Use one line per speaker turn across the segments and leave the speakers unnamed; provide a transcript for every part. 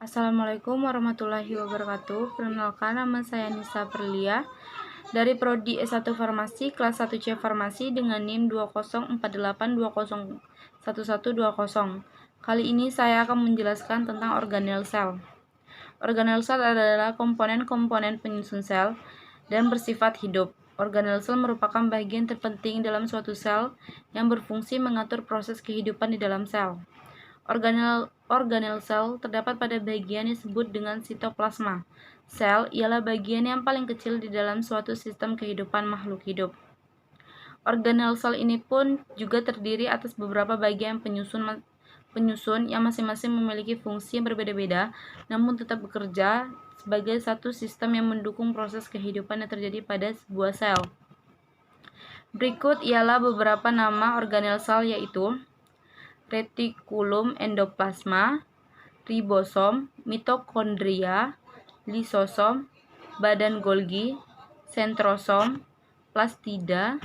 Assalamualaikum warahmatullahi wabarakatuh. Perkenalkan, nama saya Nisa Perlia dari Prodi S1 Farmasi kelas 1C Farmasi dengan NIM 2048201120. Kali ini saya akan menjelaskan tentang organel sel. Organel sel adalah komponen-komponen penyusun sel dan bersifat hidup. Organel sel merupakan bagian terpenting dalam suatu sel yang berfungsi mengatur proses kehidupan di dalam sel. Organel sel terdapat pada bagian yang disebut dengan sitoplasma. Sel ialah bagian yang paling kecil di dalam suatu sistem kehidupan makhluk hidup. Organel sel ini pun juga terdiri atas beberapa bagian penyusun yang masing-masing memiliki fungsi yang berbeda-beda, namun tetap bekerja sebagai satu sistem yang mendukung proses kehidupan yang terjadi pada sebuah sel. Berikut ialah beberapa nama organel sel, yaitu retikulum endoplasma, ribosom, mitokondria, lisosom, badan Golgi, sentrosom, plastida,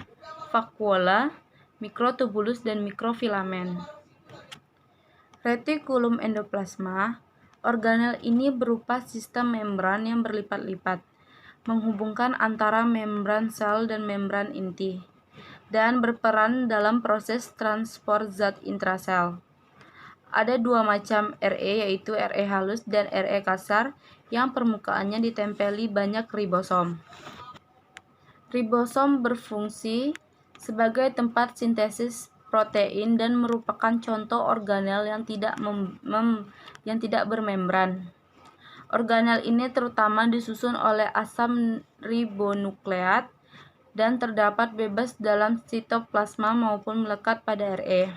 vakuola, mikrotubulus, dan mikrofilamen. Retikulum endoplasma, organel ini berupa sistem membran yang berlipat-lipat, menghubungkan antara membran sel dan membran inti, dan berperan dalam proses transport zat intrasel. Ada dua macam RE, yaitu RE halus dan RE kasar, yang permukaannya ditempeli banyak ribosom. Ribosom berfungsi sebagai tempat sintesis protein dan merupakan contoh organel yang tidak bermembran. Organel ini terutama disusun oleh asam ribonukleat dan terdapat bebas dalam sitoplasma maupun melekat pada RE.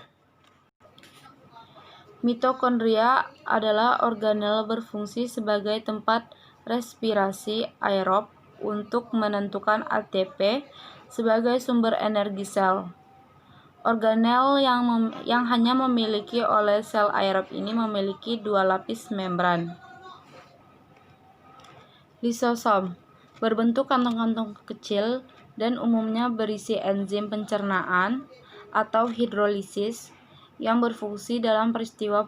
Mitokondria adalah organel berfungsi sebagai tempat respirasi aerob untuk menentukan ATP sebagai sumber energi sel. Organel yang hanya memiliki oleh sel aerob ini memiliki dua lapis membran. Lisosom berbentuk kantong-kantong kecil dan umumnya berisi enzim pencernaan atau hidrolisis yang berfungsi dalam peristiwa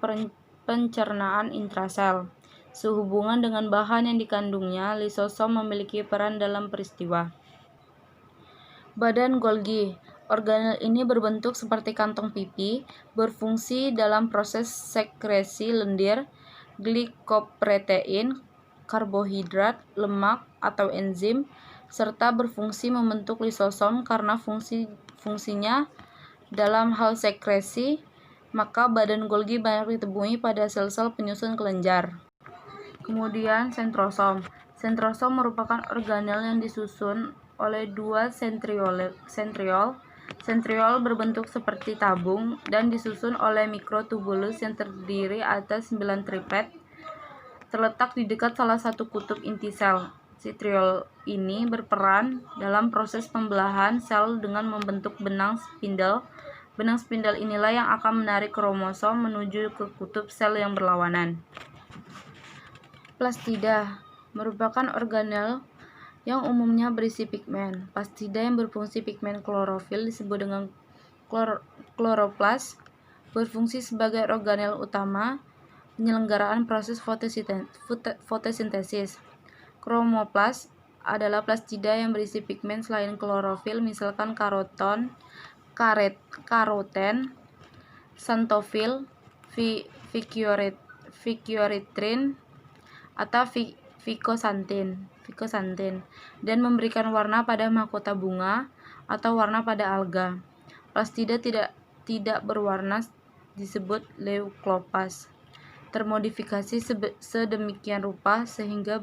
pencernaan intrasel. Sehubungan dengan bahan yang dikandungnya, lisosom memiliki peran dalam peristiwa. Badan Golgi, organel ini berbentuk seperti kantong pipi, berfungsi dalam proses sekresi lendir, glikoprotein, karbohidrat, lemak, atau enzim, serta berfungsi membentuk lisosom karena fungsinya dalam hal sekresi. Maka badan Golgi banyak ditemui pada sel-sel penyusun kelenjar. Kemudian sentrosom. Sentrosom merupakan organel yang disusun oleh dua sentriol. Sentriol berbentuk seperti tabung dan disusun oleh mikrotubulus yang terdiri atas 9 triplet terletak di dekat salah satu kutub inti sel. Sentriol ini berperan dalam proses pembelahan sel dengan membentuk benang spindle. Benang spindle inilah yang akan menarik kromosom menuju ke kutub sel yang berlawanan. Plastida merupakan organel yang umumnya berisi pigmen. Plastida yang berfungsi pigmen klorofil disebut dengan kloroplas, berfungsi sebagai organel utama penyelenggaraan proses fotosintesis. Kromoplas adalah plastida yang berisi pigmen selain klorofil, misalkan karoten, xanthofil, vicioritrin, atau vicosantin, dan memberikan warna pada mahkota bunga atau warna pada alga. Plastida tidak berwarna disebut leukoplast, termodifikasi sedemikian rupa sehingga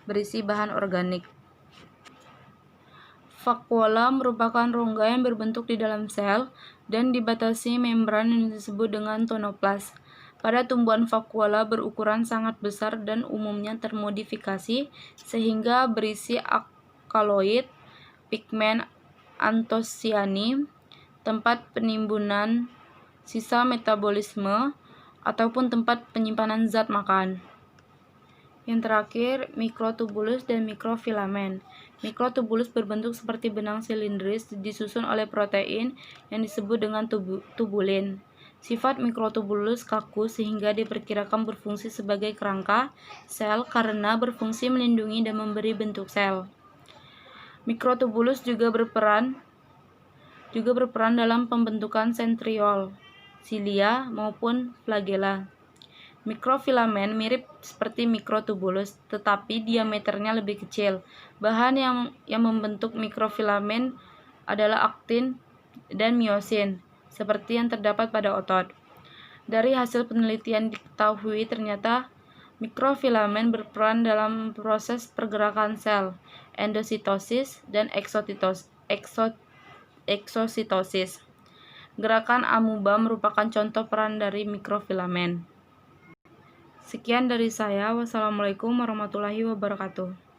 berisi bahan organik. Vakuola merupakan rongga yang berbentuk di dalam sel dan dibatasi membran yang disebut dengan tonoplas. Pada tumbuhan vakuola berukuran sangat besar dan umumnya termodifikasi sehingga berisi alkaloid, pigmen antosiani, tempat penimbunan sisa metabolisme, ataupun tempat penyimpanan zat makan. Yang terakhir, mikrotubulus dan mikrofilamen. Mikrotubulus berbentuk seperti benang silindris disusun oleh protein yang disebut dengan tubulin. Sifat mikrotubulus kaku sehingga diperkirakan berfungsi sebagai kerangka sel karena berfungsi melindungi dan memberi bentuk sel. Mikrotubulus juga berperan dalam pembentukan sentriol, silia, maupun flagela. Mikrofilamen mirip seperti mikrotubulus, tetapi diameternya lebih kecil. Bahan yang membentuk mikrofilamen adalah aktin dan miosin, seperti yang terdapat pada otot. Dari hasil penelitian diketahui ternyata mikrofilamen berperan dalam proses pergerakan sel, endositosis dan eksositosis. Gerakan amuba merupakan contoh peran dari mikrofilamen. Sekian dari saya. Wassalamualaikum warahmatullahi wabarakatuh.